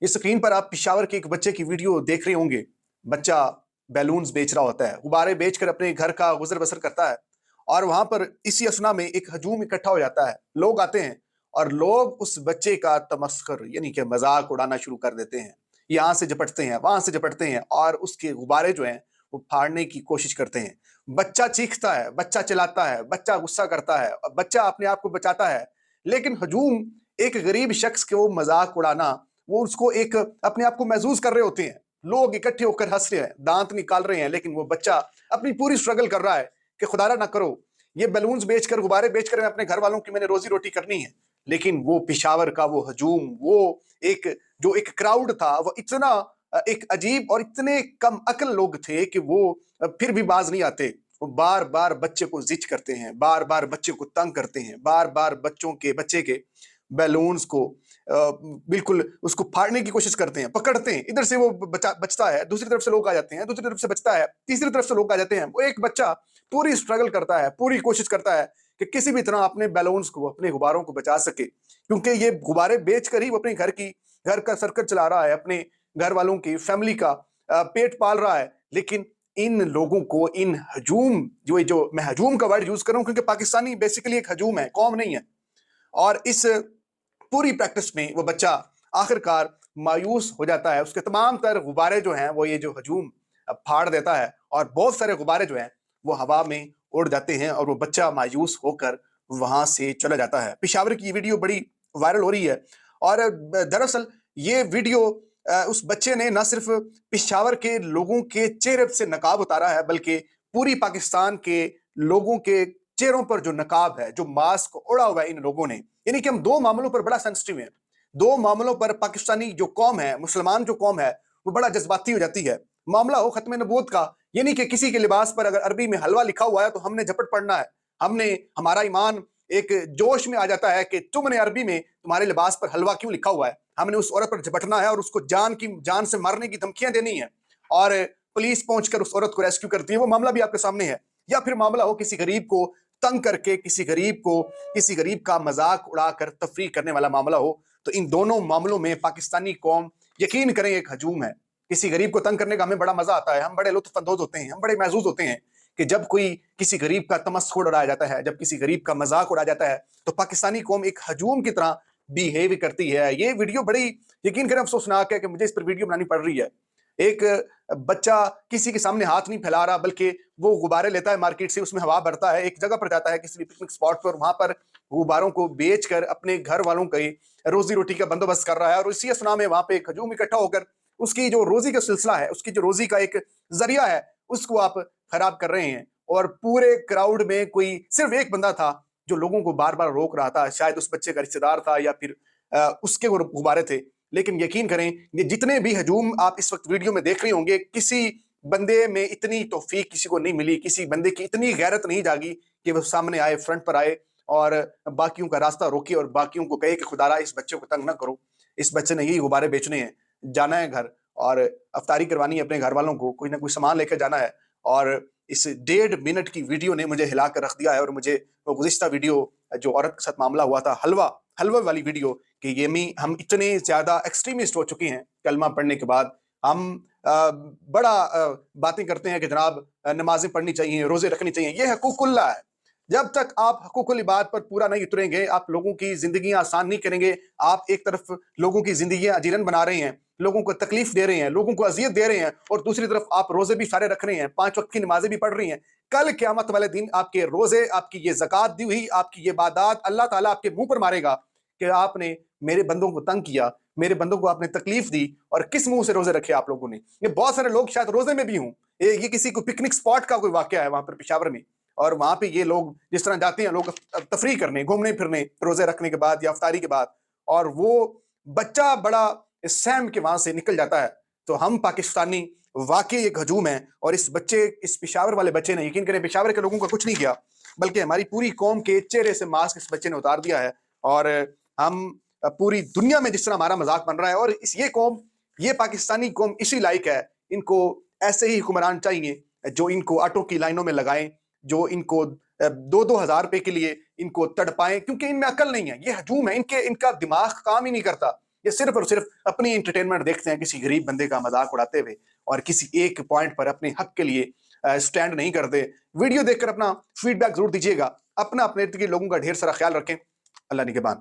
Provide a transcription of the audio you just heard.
یہ اسکرین پر آپ پشاور کے ایک بچے کی ویڈیو دیکھ رہے ہوں گے۔ بچہ بیلونز بیچ رہا ہوتا ہے، غبارے بیچ کر اپنے گھر کا گزر بسر کرتا ہے، اور وہاں پر اسی اسنا میں ایک ہجوم اکٹھا ہو جاتا ہے۔ لوگ آتے ہیں اور لوگ اس بچے کا تمسخر یعنی کہ مذاق اڑانا شروع کر دیتے ہیں، یہاں سے جپٹتے ہیں، وہاں سے جپٹتے ہیں، اور اس کے غبارے جو ہیں وہ پھاڑنے کی کوشش کرتے ہیں۔ بچہ چیختا ہے، بچہ چلاتا ہے، بچہ غصہ کرتا ہے، بچہ اپنے آپ کو بچاتا ہے، لیکن ہجوم ایک غریب شخص کو مذاق اڑانا، وہ اس کو ایک اپنے آپ کو محظوظ کر رہے ہوتے ہیں۔ لوگ اکٹھے ہو کر ہنس رہے ہیں، دانت نکال رہے ہیں، لیکن وہ بچہ اپنی پوری اسٹرگل کر رہا ہے کہ خدا نہ کرو یہ بیلونز بیچ کر، غبارے بیچ کر میں اپنے گھر والوں کی میں نے روزی روٹی کرنی ہے۔ لیکن وہ پشاور کا وہ ہجوم، وہ ایک کراؤڈ تھا، وہ اتنا ایک عجیب اور اتنے کم عقل لوگ تھے کہ وہ پھر بھی باز نہیں آتے۔ وہ بار بار بچے کو زچ کرتے ہیں، بار بار بچے کو تنگ کرتے ہیں، بار بار بچے کے بیلونز کو بالکل اس کو پھاڑنے کی کوشش کرتے ہیں، پکڑتے ہیں، ادھر سے وہ بچتا ہے، دوسری طرف سے لوگ آ جاتے ہیں، دوسری طرف سے بچتا ہے، تیسری طرف سے لوگ آ جاتے ہیں۔ وہ ایک بچہ پوری اسٹرگل کرتا ہے، پوری کوشش کرتا ہے کہ کسی بھی طرح اپنے بیلونز کو، اپنے غباروں کو بچا سکے، کیونکہ یہ غبارے بیچ کر ہی وہ اپنے گھر کا سرکل چلا رہا ہے، اپنے گھر والوں کی فیملی کا پیٹ پال رہا ہے۔ لیکن ان لوگوں کو، ان ہجوم، جو میں ہجوم کا ورڈ یوز کروں کیونکہ پاکستانی بیسیکلی ایک ہجوم ہے، قوم نہیں ہے، اور اس پوری پریکٹس میں وہ بچہ آخر کار مایوس ہو جاتا ہے۔ اس کے تمام تر غبارے جو ہیں وہ یہ جو ہجوم پھاڑ دیتا ہے، اور بہت سارے غبارے جو ہیں وہ ہوا میں اڑ جاتے ہیں، اور وہ بچہ مایوس ہو کر وہاں سے چلا جاتا ہے۔ پشاور کی یہ ویڈیو بڑی وائرل ہو رہی ہے، اور دراصل یہ ویڈیو اس بچے نے نہ صرف پشاور کے لوگوں کے چہرے سے نقاب اتارا ہے، بلکہ پوری پاکستان کے لوگوں کے چہروں پر جو نقاب ہے، جو ماسک اڑا ہوا ہے ان لوگوں نے، یعنی کہ ہم دو معاملوں پر بڑا سینسٹیو ہیں۔ دو معاملوں پر پاکستانی جو قوم ہے، مسلمان جو قوم ہے، وہ بڑا جذباتی ہو جاتی ہے۔ معاملہ ہو ختم نبوت کا، یعنی کہ کسی کے لباس پر اگر عربی میں حلوہ لکھا ہوا ہے تو ہم نے جھپٹ پڑنا ہے، ہمارا ایمان ایک جوش میں آ جاتا ہے کہ تم نے عربی میں تمہارے لباس پر حلوہ کیوں لکھا ہوا ہے، ہم نے اس عورت پر جھپٹنا ہے اور اس کو جان سے مارنے کی دھمکیاں دینی ہیں، اور پولیس پہنچ کر اس عورت کو ریسکیو کرتی ہے۔ وہ معاملہ بھی آپ کے سامنے ہے۔ یا پھر معاملہ ہو کسی غریب کو تنگ کر کے، کسی غریب کا مذاق اڑا کر تفریح کرنے والا معاملہ ہو، تو ان دونوں معاملوں میں پاکستانی قوم یقین کریں ایک ہجوم ہے۔ کسی غریب کو تنگ کرنے کا ہمیں بڑا مزہ آتا ہے، ہم بڑے لطف اندوز ہوتے ہیں، ہم بڑے محظوظ ہوتے ہیں کہ جب کوئی کسی غریب کا تمسخر اڑایا جاتا ہے، جب کسی غریب کا مذاق اڑایا جاتا ہے، تو پاکستانی قوم ایک ہجوم کی طرح بیہیو کرتی ہے۔ یہ ویڈیو بڑی یقین کریں افسوسناک ہے کہ مجھے اس پر ویڈیو بنانی پڑ رہی ہے۔ ایک بچہ کسی کے سامنے ہاتھ نہیں پھیلا رہا، بلکہ وہ غبارے لیتا ہے مارکیٹ سے، اس میں ہوا بھرتا ہے، ایک جگہ پر جاتا ہے کسی بھی پکنک اسپاٹ پر، وہاں پر غباروں کو بیچ کر اپنے گھر والوں کی روزی روٹی کا بندوبست کر رہا ہے، اور اسی اسنا میں وہاں پہ ایک ہجوم اکٹھا ہو کر اس کی جو روزی کا سلسلہ ہے، اس کی جو روزی کا ایک ذریعہ ہے، اس کو آپ خراب کر رہے ہیں۔ اور پورے کراؤڈ میں کوئی صرف ایک بندہ تھا جو لوگوں کو بار بار روک رہا تھا، شاید اس بچے کا رشتہ دار تھا یا پھر اس کے غبارے تھے۔ لیکن یقین کریں یہ جتنے بھی ہجوم آپ اس وقت ویڈیو میں دیکھ رہے ہوں گے، کسی بندے میں اتنی توفیق کسی کو نہیں ملی، کسی بندے کی اتنی غیرت نہیں جاگی کہ وہ سامنے آئے، فرنٹ پر آئے اور باقیوں کا راستہ روکے اور باقیوں کو کہے کہ خدا را اس بچے کو تنگ نہ کرو، اس بچے نے یہی غبارے بیچنے ہیں، جانا ہے گھر اور افطاری کروانی ہے، اپنے گھر والوں کو کوئی نہ کوئی سامان لے کے جانا ہے۔ اور اس 1.5 منٹ کی ویڈیو نے مجھے ہلا کر رکھ دیا ہے، اور مجھے وہ گزشتہ ویڈیو جو عورت کے ساتھ معاملہ ہوا تھا، حلوہ والی ویڈیو، کہ یہ ہم اتنے زیادہ ایکسٹریمسٹ ہو چکے ہیں کلمہ پڑھنے کے بعد، ہم بڑا باتیں کرتے ہیں کہ جناب نمازیں پڑھنی چاہیے، روزے رکھنی چاہیے، یہ حقوق اللہ ہے۔ جب تک آپ حقوق العباد پر پورا نہیں اتریں گے، آپ لوگوں کی زندگیاں آسان نہیں کریں گے، آپ ایک طرف لوگوں کی زندگیاں اجیرن بنا رہے ہیں، لوگوں کو تکلیف دے رہے ہیں، لوگوں کو اذیت دے رہے ہیں، اور دوسری طرف آپ روزے بھی سارے رکھ رہے ہیں، 5 وقت کی نمازیں بھی پڑھ رہی ہیں۔ کل قیامت والے دن آپ کے روزے، آپ کی یہ زکوٰۃ دی ہوئی، آپ کی یہ عبادات، اللہ تعالیٰ آپ کے منہ پر مارے گا کہ آپ نے میرے بندوں کو تنگ کیا، میرے بندوں کو آپ نے تکلیف دی، اور کس منہ سے روزے رکھے آپ لوگوں نے۔ یہ بہت سارے لوگ شاید روزے میں بھی ہوں، یہ کسی کو پکنک سپاٹ کا کوئی واقعہ ہے وہاں پر پشاور میں، اور وہاں پہ یہ لوگ جس طرح جاتے ہیں لوگ تفریح کرنے، گھومنے پھرنے روزے رکھنے کے بعد یا افطاری کے بعد، اور وہ بچہ بڑا سہم کے وہاں سے نکل جاتا ہے۔ تو ہم پاکستانی واقعی ایک ہجوم ہیں، اور اس پشاور والے بچے نے، یقین کریں پشاور کے لوگوں کا کچھ نہیں کیا، بلکہ ہماری پوری قوم کے چہرے سے ماسک اس بچے نے اتار دیا ہے، اور ہم پوری دنیا میں جس طرح ہمارا مذاق بن رہا ہے، اور یہ پاکستانی قوم اسی لائق ہے، ان کو ایسے ہی حکمران چاہیے جو ان کو آٹو کی لائنوں میں لگائیں، جو ان کو 2,000 روپے کے لیے ان کو تڑپائیں، کیونکہ ان میں عقل نہیں ہے، یہ ہجوم ہے، ان کا دماغ کام ہی نہیں کرتا۔ یہ صرف اور صرف اپنی انٹرٹینمنٹ دیکھتے ہیں، کسی غریب بندے کا مذاق اڑاتے ہوئے اور کسی ایک پوائنٹ پر اپنے حق کے لیے سٹینڈ نہیں کرتے۔ ویڈیو دیکھ کر اپنا فیڈ بیک ضرور دیجیے گا، اپنے ارد گرد لوگوں کا ڈھیر سارا خیال رکھیں۔ اللہ نگہبان۔